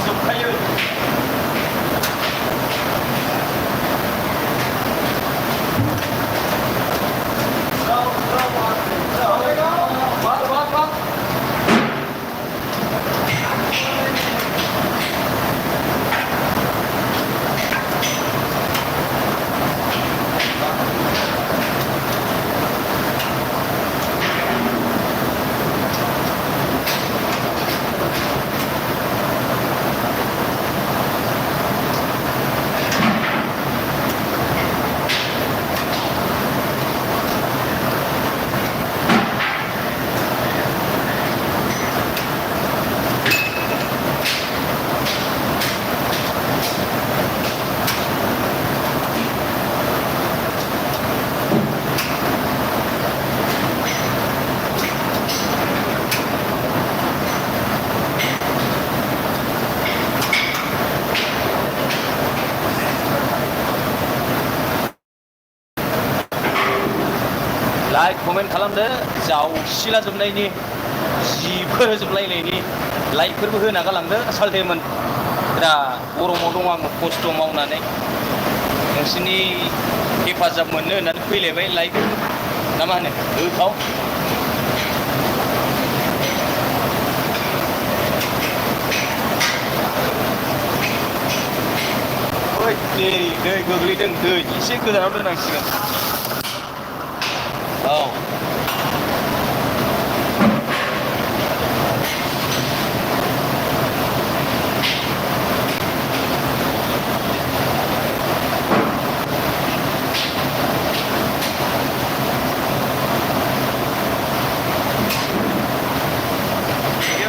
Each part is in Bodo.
जोबखायो लाइक कमेन्ट खालामदो जावसिला जोबनायनि जिबो जोबलायनायनि लाइकफोरबो होना गालांदो सालथेमोन बिराद गरमाव दं आङो खस्थ' मावनानै नोंसिनि हेफाजाब मोननो होननानै फैलायबाय लाइक ना मा होनो होखाव दै गोग्लैदों दै एसे गोजानाव दोननांसिगोन औ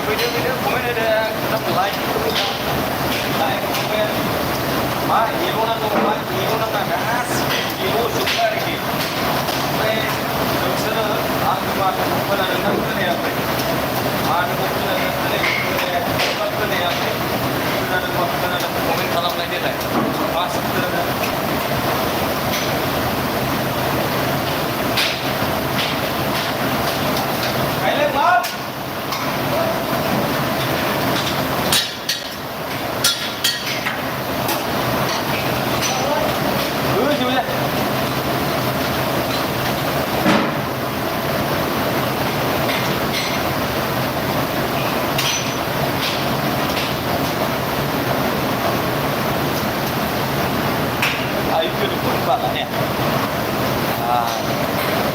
फैदो कमेन्ट होदो लाइक कमेन्ट मा एल'नांगौ मा एल'नाङा गासिबो एल'जोबो आरोखि ओमफ्राय नोंसोरो आंनि माथोखौ खोनादोंना खोनायाखै माथोखौ खोनादोंना खोनायाखै खोनादोंबा खोनादों कमेन्ट खालामनाय देलाय मासो खोनादों गायलाय मा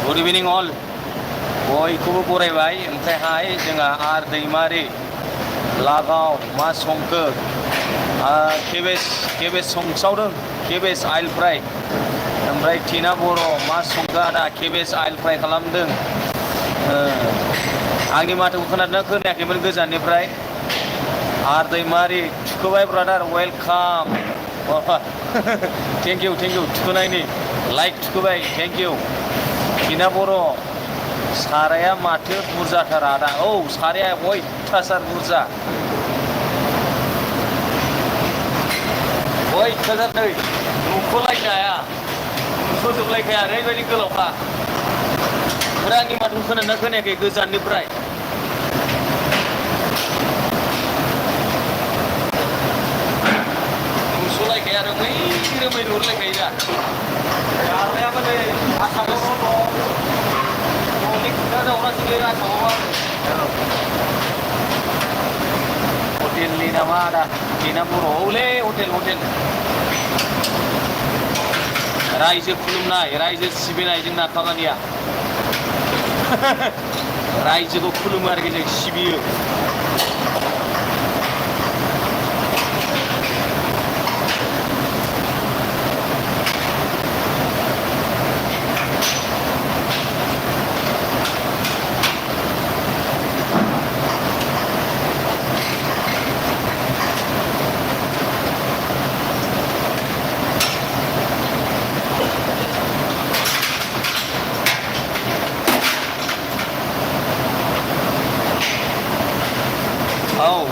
गुड इभिनिं अल बयखौबो बरायबाय ओमफ्रायहाय जोंहा आर दैमारि लागाव मा संखो केबेज संसावदों केबेज आइल फ्राय ओमफ्राय टिना बर' मा संखो आदा केबेज आइल फ्राय खालामदों आंनि माथोखौ खोनादोंना खोनायाखैमोन गोजाननिफ्राय आर दैमारि थुखोबाय ब्रादार वेलकाम थेंक इउ थुखोनायनि लाइक थुखोबाय थेंक इउ टिना बर' साराया माथो बुरजाथार आदा औ साराया अयथासार बुरजा अयथासार नै नुख'लायनो हाया नुस'जोबलायखाया ओरैबायदि गोलावखा ओमफ्राय आंनि माथोखौ खोनादोंना खोनायाखै गोजाननिफ्राय नुस'लायखाया रोमै नुहुरलायखायो दा जाग्रायाबो नै आसामावल' दं न'नि खुदा जावनासो गैया आसामाव हटेलनि नामा आदा टिना बर' औलै हटेल रायजो खुलुमनाय रायजो सिबिनाय जोंना खामानिया रायजोखौ खुलुमो आरोखि जों सिबियो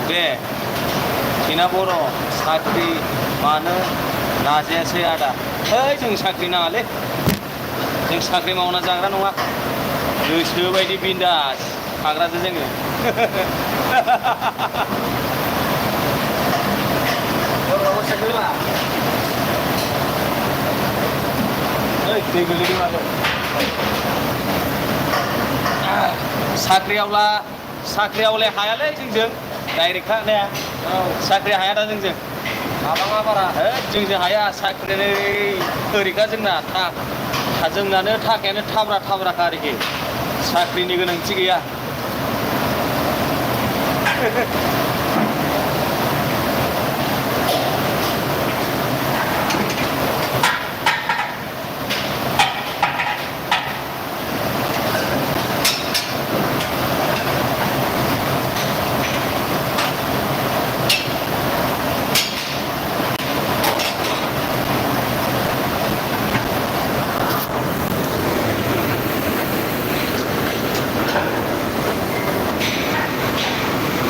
दे टिना बर' साख्रि मानो नाजायासै आदा जों साख्रि नाङालै जों साख्रि मावना जाग्रा नङा गोसो बायदि बिन्दास थाग्रासो जोङो दै गोलैदों माथो साख्रियावलाय हायालै जोंजों डाइरेक्ट हानाया साख्रि हाया दा जोंजों माबा बारा जोंजों हाया साख्रियानो ओरैखा जोंना जोंनानो थाखायानो थाब्राखा आरोखि साख्रिनि गोनांथि गैया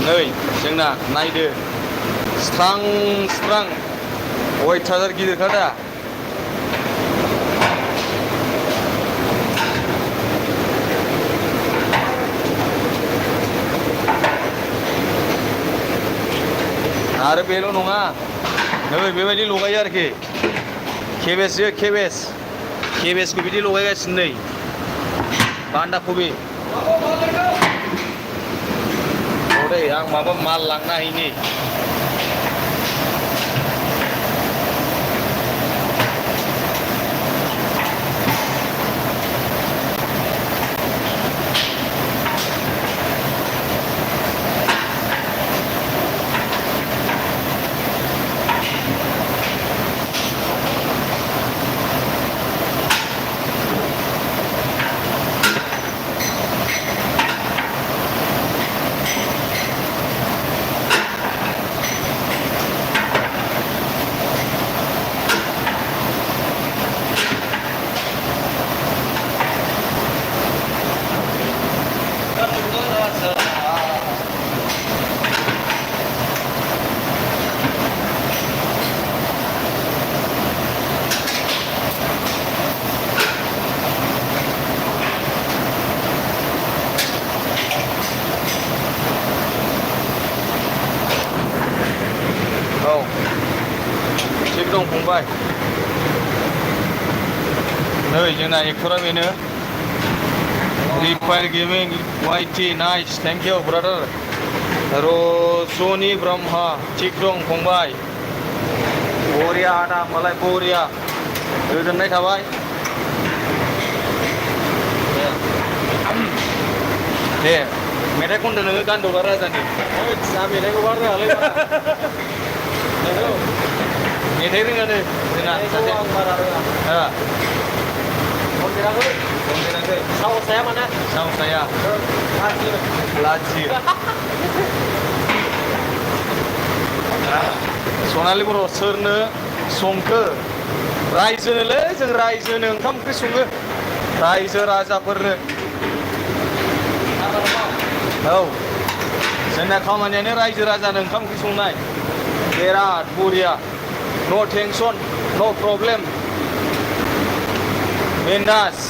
नै जोंना नायदो स्रां अयथासार गिदिरखा दा आरो बेल' नङा नै बेबायदि लगायो आरोखि केबेजखौ बिदि लगायगासिनो नै बान्दा कबि आं माबा माल लांना हैनि थिग दं फंबाय नै जोंना एक्टरा बेनो रिफाइल गेमिं वाइटि nice thank you brother Rajni Brahma थिग दं फंबाय बरिया आदा मालाय बरिया गोजोननाय थाबाय दे मेथाइ खनदो नोङो गान्दौला राजानि जा मेथाइखौ बार रोङालै मेथाइ रोङानो जोंना सासे आं बारा रोङा खनफेराखै साहस थाया माने साहस थाया लाजियो सनालि बर' सोरनो संखो रायजोनोलै जों रायजोनो ओंखाम ओंख्रि सङो रायजो राजाफोरनो औ जोंना खामानियानो रायजो राजानो ओंखाम ओंख्रि संनाय बिराद बरिया नो टेंशन नो प्रब्लेम बिन्दास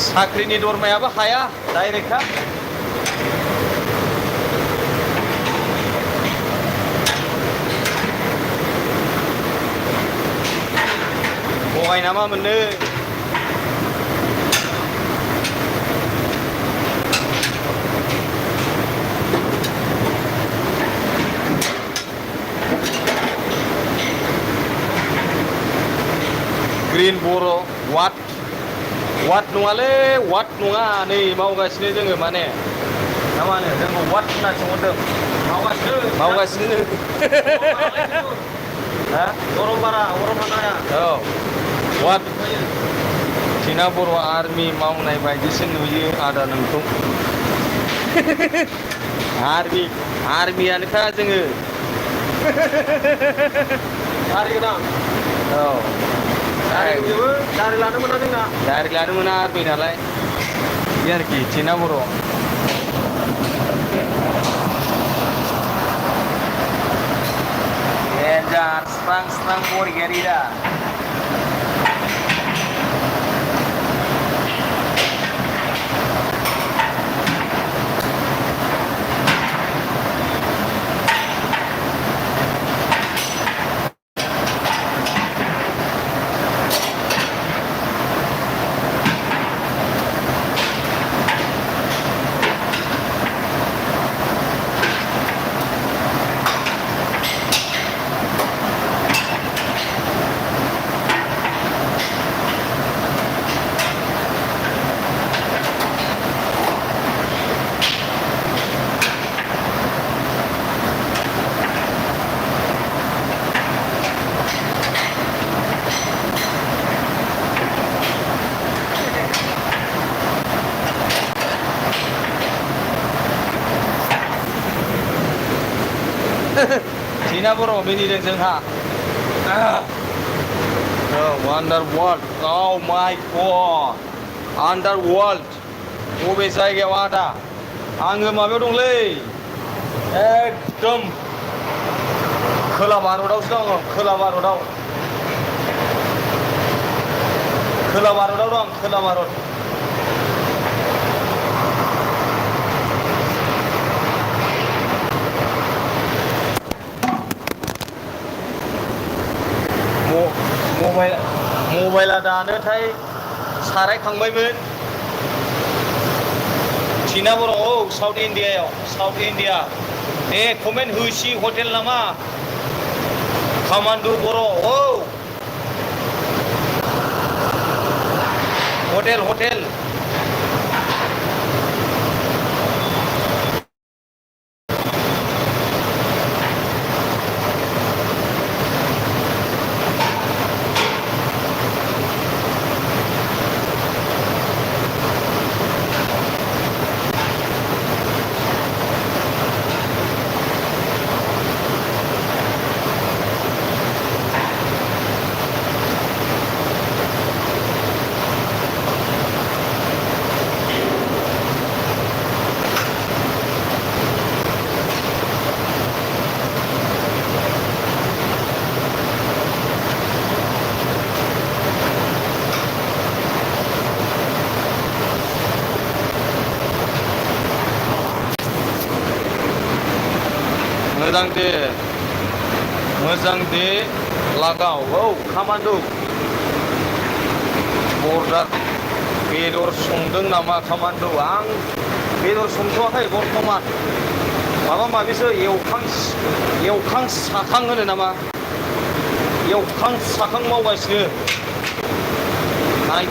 साख्रिनि दरमायाबो हाया डाइरेक्टखा बहायना मा मोननो ग्रीन बर' वाट नङालै वाट नङा नै मावगासिनो जोङो माने ना मा होनो जोंखौ वाट होनना सोंहरदों मावगासिनो गरम बारा गरम हानाया औ वाट टिना बर' आर्मि मावनाय बायदिसो नुयो आदा नोंखौ आर्मियानोखा जोङो औ दारि लानो मोना जोंना दारि लानो मोना आर्मि नालाय बे आरोखि टिना बर' देन्जार स्रां बरियारि दा China बर' मिनिदों जोंहा Underworld oh my god Underworld बबे जायगायाव आदा आङो माबायाव दंलै एकदम खोला भारतआवसो दं आं खोला भारतआव दं खोला भारत मबाइला दानोथाय सारायखांबायमोन China बर' औ साउथ इण्डिया कमेन्ट होसि हटेल नामा कामान्डु बर' औ हटेल मोजां दे लागाव औ कामान्डु बर्डार बेदर संदों नामा कामान्डु आं बेदर संथ'वाखै बर्थमान माबा माबिसो एवखां साखां होनो नामा एवखां साखां मावगासिनो माल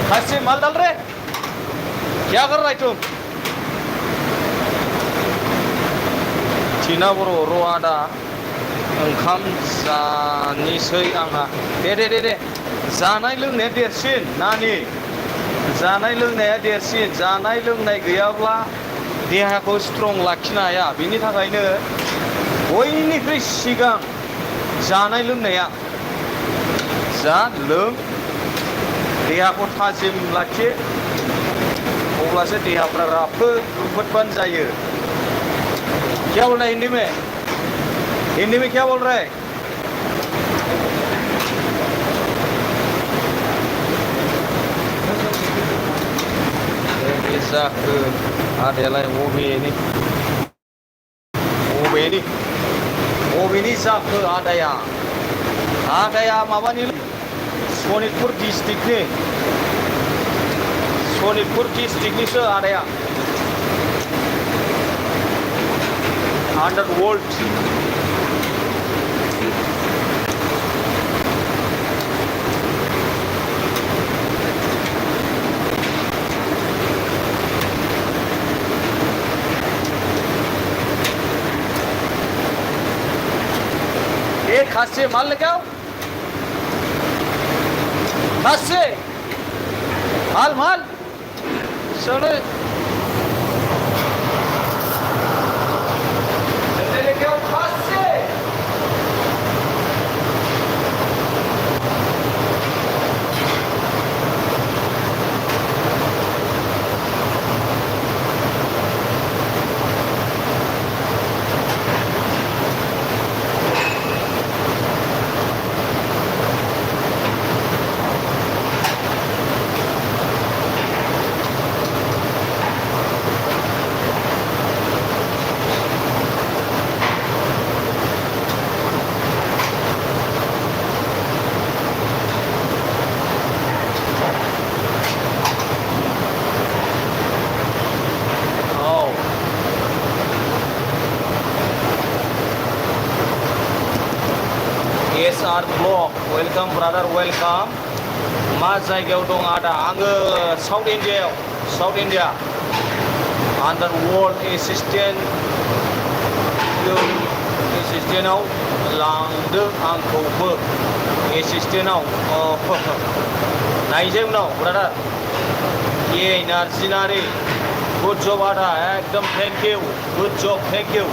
खासी माल डाल रहे क्या कर रहा है तुम China बर' र' आदा ओंखाम जानोसै आंहा दे जानाय लोंनाया देरसिन नानि जानाय लोंनाया देरसिन जानाय लोंनाय गैयाब्ला देहाखौ स्ट्रं लाखिनो हाया बिनि थाखायनो बयनिख्रुइ सिगां जानाय लोंनाया जा लों देहाखौ थाजिम लाखि अब्लासो देहाफ्रा राफोद जायो क्या बोल रहा है हिंदी में क्या बोल रहा है जाखो आदायालाय बबेनि जाखो आदाया माबानि सनितपुर डिस्ट्रिक्टनिसो आदाया Underworld एक हाथ से माल लेके आओ हाथ से माल चलो लेके आओ हाथ से SR Vlog welcome brother welcome मा जायगायाव दं आदा आङो साउथ इन्डिया आन्डार वर्ल्ड एसिस्टेन्टआव लांदो आंखौबो एसिस्टेन्टआव नायसै उनाव ब्रादार ए नार्जिनारि गुड जब आदा एकदम thank you good job thank you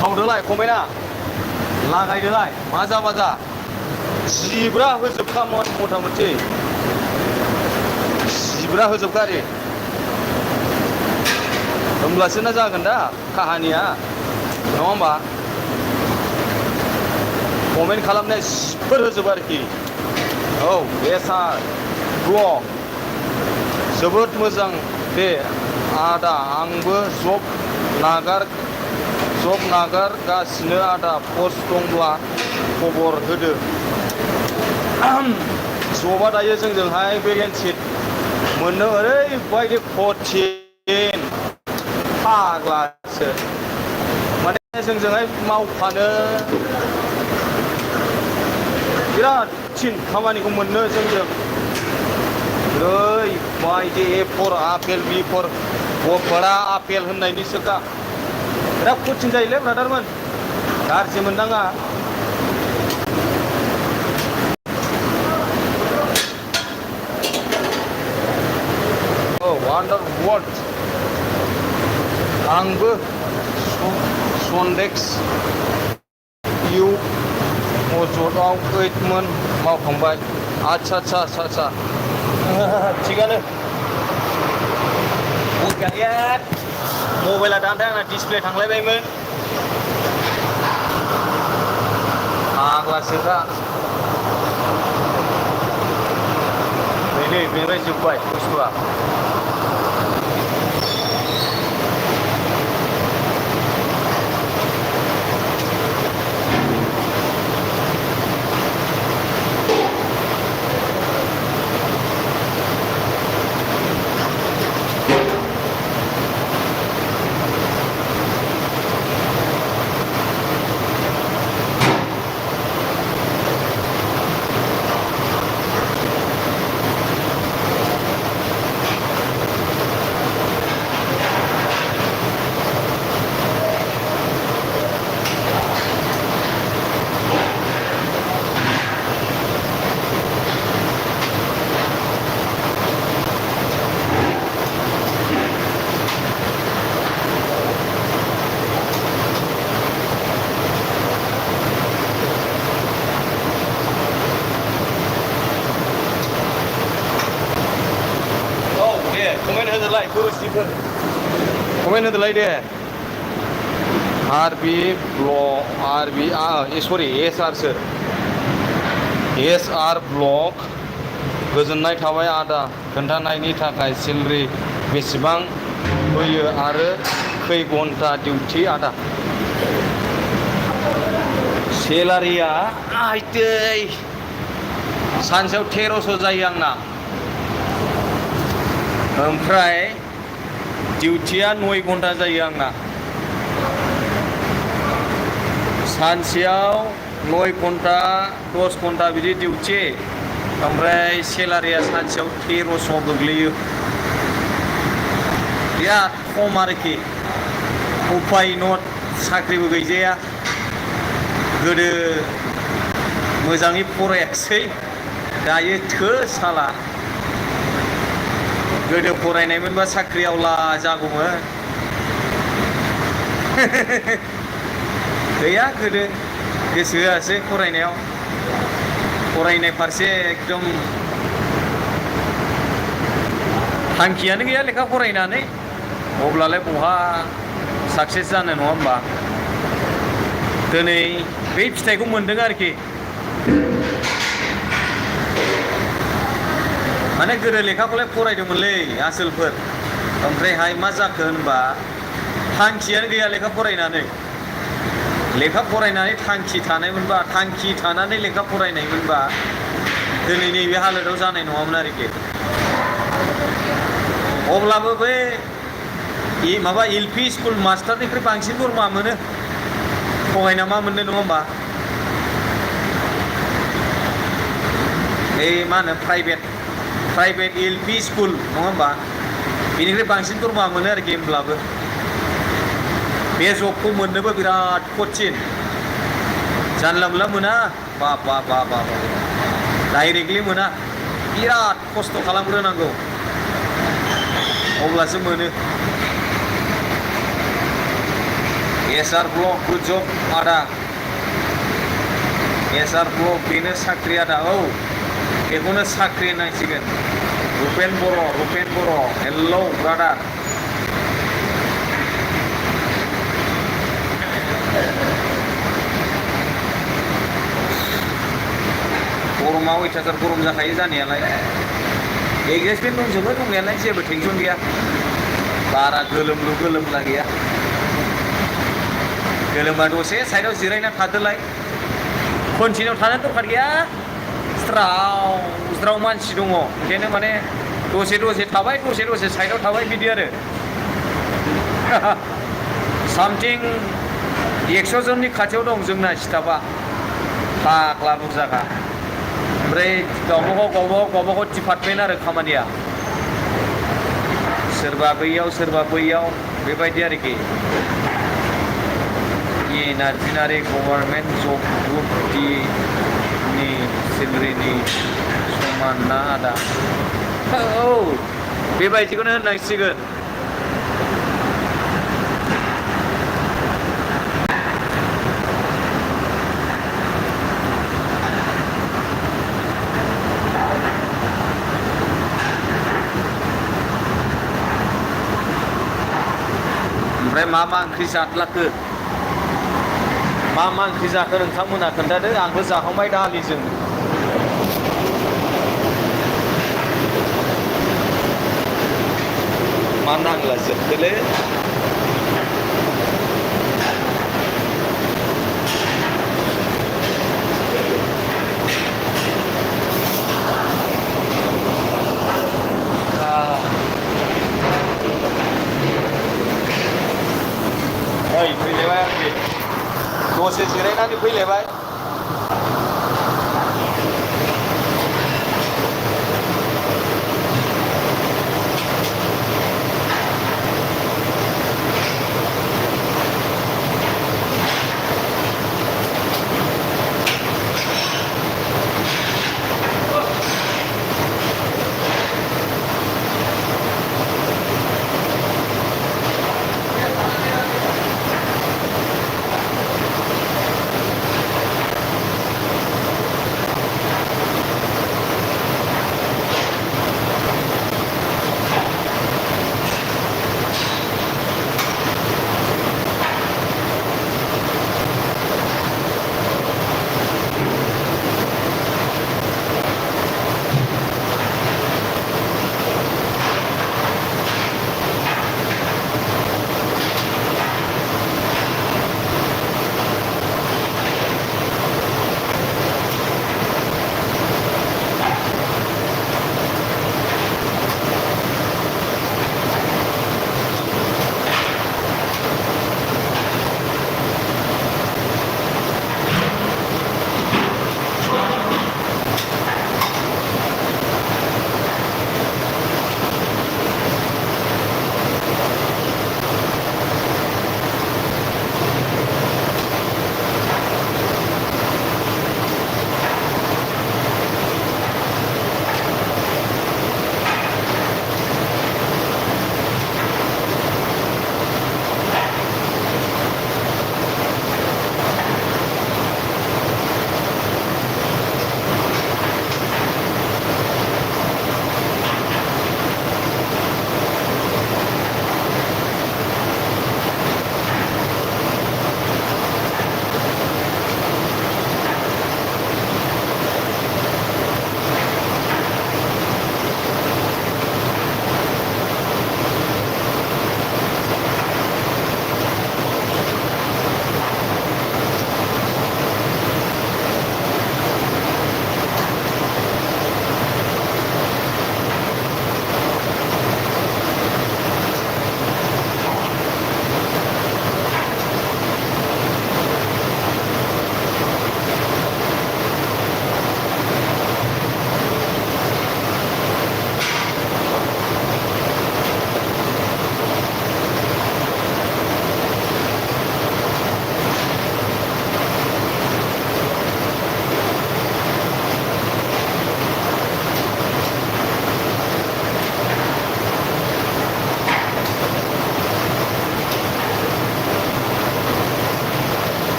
खावदोलाय कमेन्टआ लागायदोलाय माजा जिब्रा होजोबखामोन मथा मथि जिब्रा होजोबखारि होमब्लासो ना जागोन दा काहानिया नङा होमबा कमेन्ट खालामनाय जिफोर होजोब आरोखि औ SR Vlog जोबोद मोजां दे आदा आंबो जब नागारगासिनो आदा पस्ट दंब्ला खबर होदो जबा दायो जोंजोंहाय भेकेन्सि मोननो ओरैबायदि कठिन फाग्लासो माने जोंजोंहाय मावफानो बिराद थिन खामानिखौ मोननो जोंजों ओरैबायदि A for apple B for बड़ा आपेल होननायनिसोखा बिराद कठिन जायोलै ब्रादारमोन गाज्रि मोननाङा औ आन्डार वर्ल्ड आंबो सन्डेक्स इउ मजदआव 8 मोन मावखांबाय आच्छा थिगानो मबाइला दानदों आंना डिसप्ले थांलायबायमोन फाग्लासोखा नै बेनिफ्राय जोब्बाय बुस्थुआ कमेन्ट होदोलाय दे SR सो SR Vlog गोजोननाय थाबाय आदा खोन्थानायनि थाखाय सेलारि बेसेबां होयो आरो खै घन्टा डिउटि आदा सेलारिया आइदै सानसेयाव 1300 जायो आंना ओमफ्राय डिउटिया 9 घन्टा जायो आंना सानसेयाव 9 घन्टा 10 घन्टा बिदि डिउटि ओमफ्राय सेलारिया सानसेयाव 1300 गोग्लैयो बिराद खम आरोखि उफाय नट साख्रिबो गैजाया गोदो मोजाङै फरायाखिसै दायो थो साला गोदो फरायनायमोनबा साख्रि आवला जागौमोन गैया गोदो गोसो होआसै फरायनायाव फरायनाय फारसे एकदम थांखियानो गैया लेखा फरायनानै अब्लालाय बहा साक्सेस जानो नङा होमबा दिनै बे फिथाइखौ मोनदों आरोखि माने गोदो लेखाखौलाय फरायदोंमोनलै आसोलफोर ओमफ्रायहाय मा जाखो होनबा थांखियानो गैया लेखा फरायनानै थांखि थानायमोनबा थांखि थानानै लेखा फरायनायमोनबा दिनै नैबे हालोदाव जानाय नङामोन आरोखि अब्लाबो बै माबा LP स्कुल मास्टारनिख्रुइ बांसिन दरमा मोनो थगायना मा मोननो नङा होमबा मा होनो प्राइभेट LP स्कुल नङा होमबा बेनिख्रुइ बांसिन दरमा मोनो आरोखि होमब्लाबो बे जबखौ मोननोबो बिराद कठिन जानला मोनला मोना बा डाइरेक्टलि मोना बिराद खस्थ' खालामग्रोनांगौ अब्लासो मोनो SR ब्लक गुड जब आदा SR ब्लक बेनो साख्रि आदा औ बेखौनो साख्रि होननांसिगोन रुपेन बर' हेलौ ब्रादार गरमा अयथासार गरम जाखायो जानायालाय एगजास्ट दंजोबो दंनायालाय जेबो टेनसन गैया बारा गोलोमला गैया गोलोमबा दसे साइडआव जिरायना थादोलाय कन्टिनिउ थानो दरखार गैया ज्राव मानसि दङ ओंखायनो माने दसे थाबाय दसे साइडआव थाबाय बिदि आरो सामथिं 100 जननि खाथियाव दं जोंना स्टाफा फाग्ला बुरजाखा ओमफ्राय गावबागाव डिपार्टमेन्ट आरो खामानिया सोरबा बैयाव बेबायदि आरोखि नार्जिनारि गभर्नमेन्ट जब ग्रुप D नि सेलारिनि समान ना आदा औ बेबायदिखौनो होननांसिगोन ओमफ्राय मा ओंख्रि जाद्लाखो मा ओंख्रि जाखो नोंथांमोना खोन्थादो आंबो जाखांबाय दालिजों मा नांला जोबदोलै फैलायबाय आरोखि दसे जिरायनानै फैलायबाय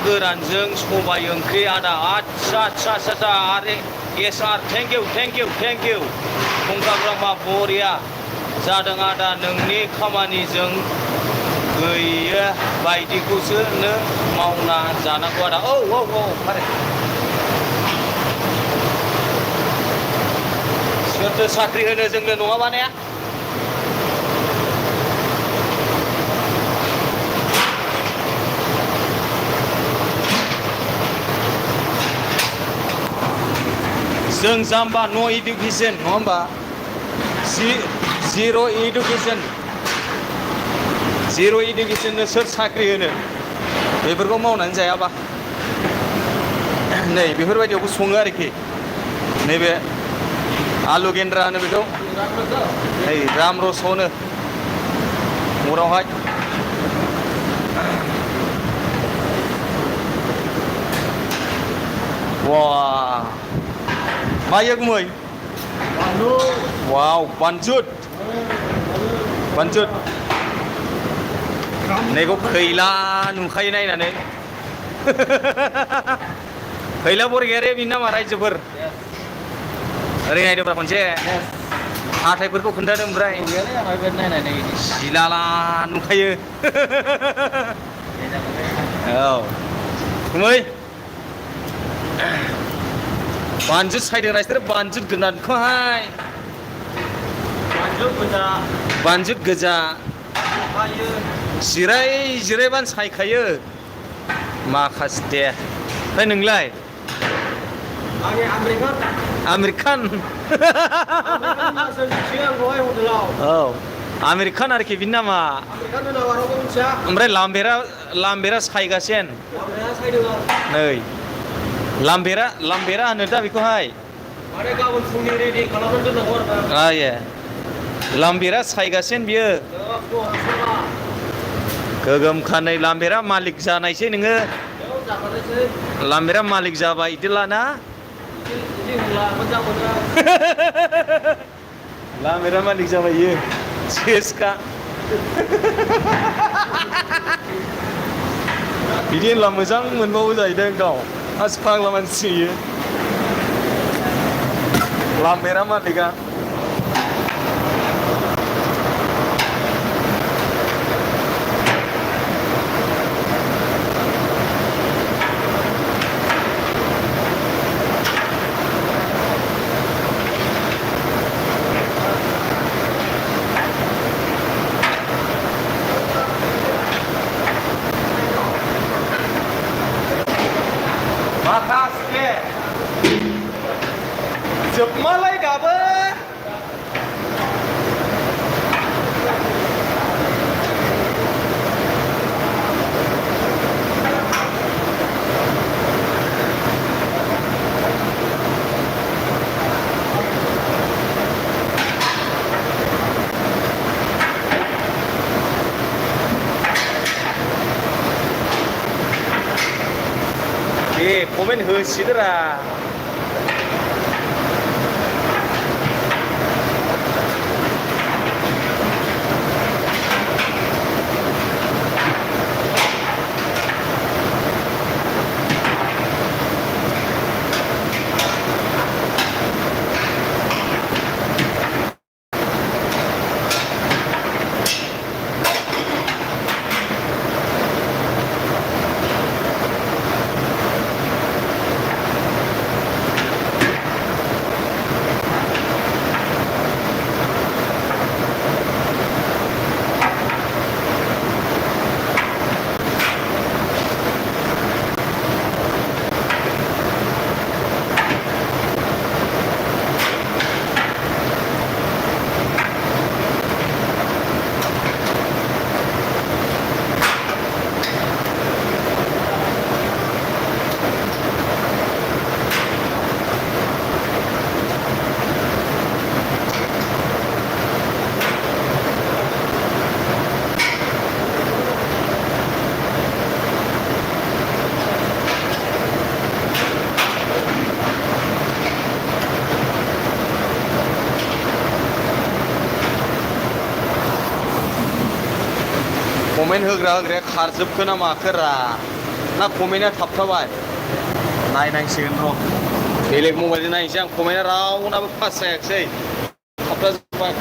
गोरानजों सबाय ओंख्रि आदा आच्छा आरे SR थेंक इउ फुंखा ब्रह्मा बरिया जादों आदा नोंनि खामानिजों गैया बायदिखौसो नों मावना जानांगौ आदा औ फारे सोरथो साख्रि होनो जोंनो नङाबा ने जों जाम्बा न' इडुकेसन नङा होमबा जिर' इडुकेसननो सोर साख्रि होनो बेफोरखौ मावनानै जायाबा नै बेफोरबायदियावबो सङो आरोखि नैबे आलु गेन्द्रा होनो बेखौ नै राम रस होनो अरावहाय वा मायो गुमै वाव बानजुद नैखौ खैला नुखायो नायनानै खैला बरगयारि बिनि नामा रायजोफोर ओरै नायदोंब्रा खनसे हाथायफोरखौ खोन्थादों ओमफ्राय सिलाला नुखायो औ गुमै बानजुद सायदों रायसोर बानजुद गोनांखौहाय बानजुद गोजा जिरायबानो सायखायो माखासे दे ओमफ्राय नोंलाय आमेरिकान औ आमेरिकान आरोखि बिनि नामा ओमफ्राय लामबेरा सायगासेन नै लामबेरा होनो दा बेखौहाय माने गाबोन फुंनि रेडि खालामनानै दोननांगौ आरो लामबेरा सायगासेन बियो गोगोमखा नै लामबेरा मालिक जानायसै नोङो लामबेरा मालिक जाबाय इदिलाना लामबेरा मालिक जाबाय इयो सेसखा बिदि होनब्ला मोजां मोनबावो जाहैदों गाव आज फाग्ला मानसि इयो लामबेरा मालिका माखासे जोबमालाय दाबो कमेन्ट होसिदोरा कमेन्ट होग्राया खारजोबखो ना माखोरा ना कमेन्टआ थाबथाबाय नायनांसिगोन र' बेलेग मबाइलजों नायनोसै आं कमेन्टआ रावनाबो पास जायाखिसै थाबथाजोब्बाय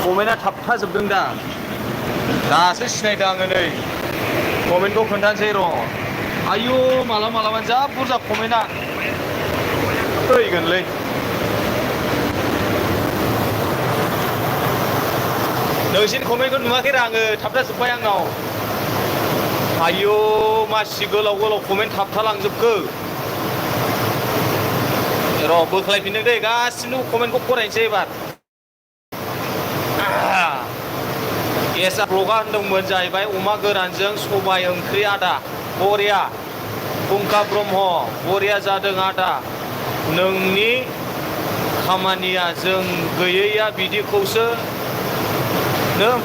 कमेन्टआ थाबथाजोबदों दा दासो सिनायदों आङो नै कमेन्टखौ खोन्थानोसै र' आयु मालाबा जा बुरजा कमेन्टआ फैगोनलै नोंसिनि कमेन्टखौ नुवाखै रा आङो थाबथाजोब्बाय आंनाव आयु मासि गोलाव कमेन्ट थाबथालांजोबखो र' बोख्लायफिनदों दै गासिबो कमेन्टखौ फरायनोसै एबार एसा ब्लगा होनदोंमोन जाहैबाय अमा गोरानजों सबाय ओंख्रि आदा बरिया फुंखा ब्रह्म बरिया जादों आदा नोंनि खामानिया जों गैयैया बिदिखौसो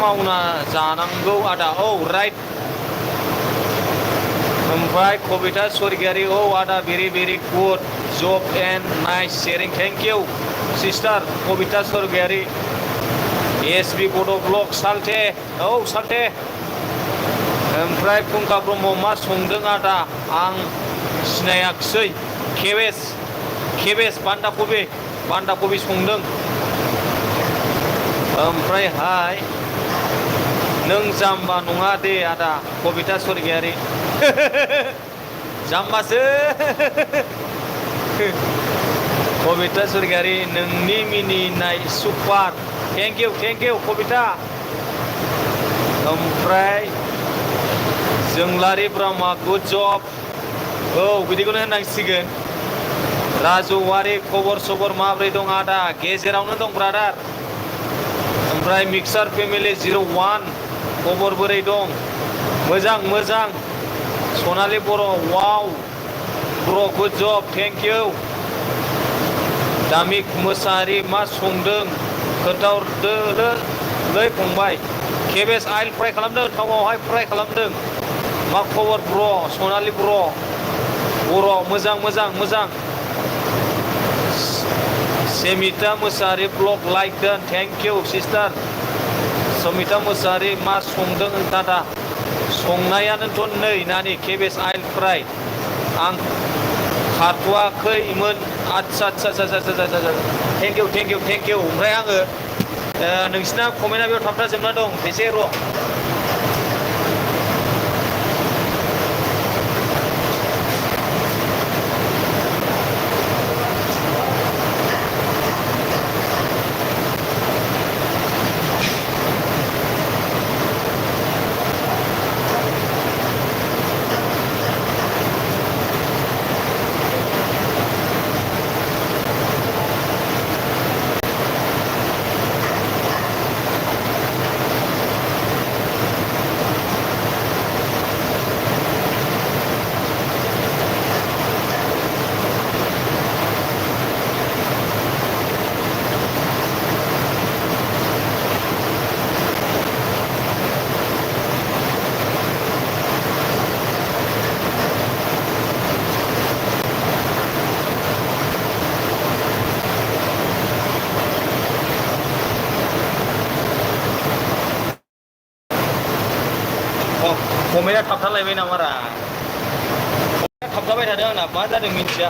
मावना जानांगौ आदा औ राइट ओमफ्राय कबिता स्वर्गियारि औ आदा very good job and nice sharing thank you sister Kabita Swargiary SB Boro' blog सालथे औ सालथे ओमफ्राय फुंखा ब्रह्म मा संदों आदा आं सिनायाखिसै केबेज बान्दा कबि संदों ओमफ्रायहाय नों जाम्बा नङा दे आदा कबिता स्वर्गियारि जाम्बासो कबिता स्वर्गियारि नोंनि मिनिनाय सुपार थेंक इउ कबिता ओमफ्राय जोंलारि ब्रह्मा गुड जब औ बिदिखौनो होननांसिगोन राजुवारि खबर सबर माब्रै दं आदा गेजेरावनो दं ब्रादार ओमफ्राय मिक्सार फेमिलि 01 खबर बोरै दं मोजां सनालि Boro' wow bro good job thank you Damik Mushahary मा संदों खोन्थाहरदोलै फंबाय केबेज आइल फ्राय खालामदों थावआवहाय फ्राय खालामदों मा खबर ब्र सनालि बर' मोजां सेमिता मोसाहारि ब्लग लाइक दोन thank you sister Samita Mosahari मा संदों दादा संनायानोथ' नै नानि केबेज आइल फ्राय आं खारथ'वाखैमोन आदसा थेंक इउ ओमफ्राय आङो नोंसिना कमेन्टआ बेयाव थाबथाजोबना दं एसे र' कमेन्टआ थाबथालायबाय नामारा थाबथाबाय थादों आंना मा जादों मिथिया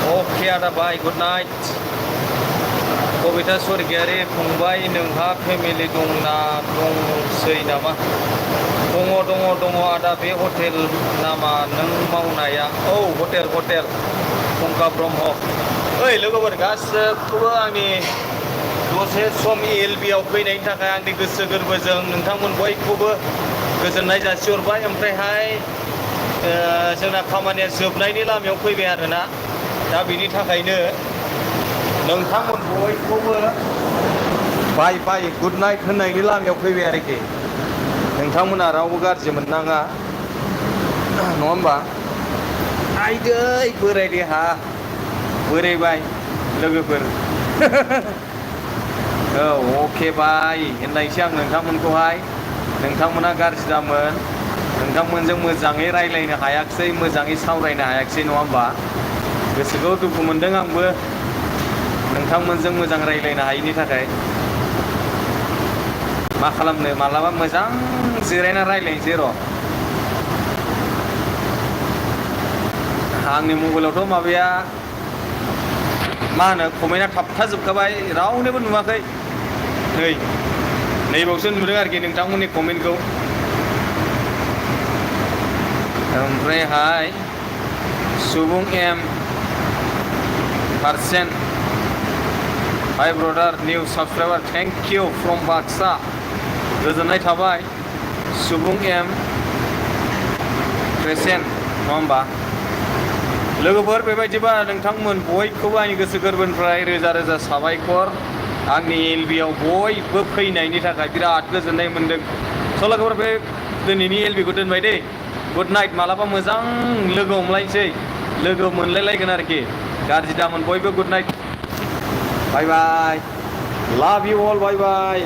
अके आदा बाय गुड नाइट कबिता स्वर्गियारि फंबाय नोंहा फेमिलि दंना दंसै नामा दङ आदा बे हटेल नामा नों मावनाया औ हटेल फंका ब्रह्म ओइ लोगोफोर गासिबोखौबो आंनि दसे सम ELB आव फैनायनि थाखाय आंनि गोसो गोरबोजों नोंथांमोन बयखौबो गोजोननाय जासिहरबाय ओमफ्रायहाय जोंना खामानिया जोबनायनि लामायाव फैबाय आरोना दा बिनि थाखायनो नोंथांमोन बयखौबो बाय गुड नाइट होननायनि लामायाव फैबाय आरोखि नोंथांमोना रावबो गाज्रि मोननाङा नङा होमबा आइदै बोराय देहा बोरायबाय लोगोफोर औ अके बाय होननायसै आं नोंथांमोनखौहाय नोंथांमोना गाज्रि दामोन नोंथांमोनजों मोजाङै रायलायनो हायाखिसै मोजाङै सावरायनो हायाखिसै नङा होमबा गोसोखौ दुखु मोनदों आंबो नोंथांमोनजों मोजां रायलायनो हायैनि थाखाय मा खालामनो मालाबा मोजां जिरायना रायलायनोसै र' आंनि मबाइलावथ' माबाया मा होनो कमेन्टआ थाबथाजोबखाबाय रावनोबो नुवाखै नैबावसो नुदों आरोखि नोंथांमोननि कमेन्टखौ ओमफ्रायहाय सुबुं M % hi brother new subscriber thank you from Baksa गोजोननाय थाबाय सुबुं M % नङा होमबा लोगोफोर बेबायदिबा नोंथांमोन बयखौबो आंनि गोसो गोरबोनिफ्राय रोजा रोजा साबायखर आंनि ELB आव बयबो फैनायनि थाखाय बिराद गोजोननाय मोनदों स' लोगोफोर बे दिनैनि ELB खौ दोनबाय दे गुड नाइट मालाबा मोजां लोगो हमलायनोसै लोगो मोनलायलायगोन आरोखि गाज्रि दामोन बयबो गुड नाइट बाय बाय लाभ इउ अल बाय बाय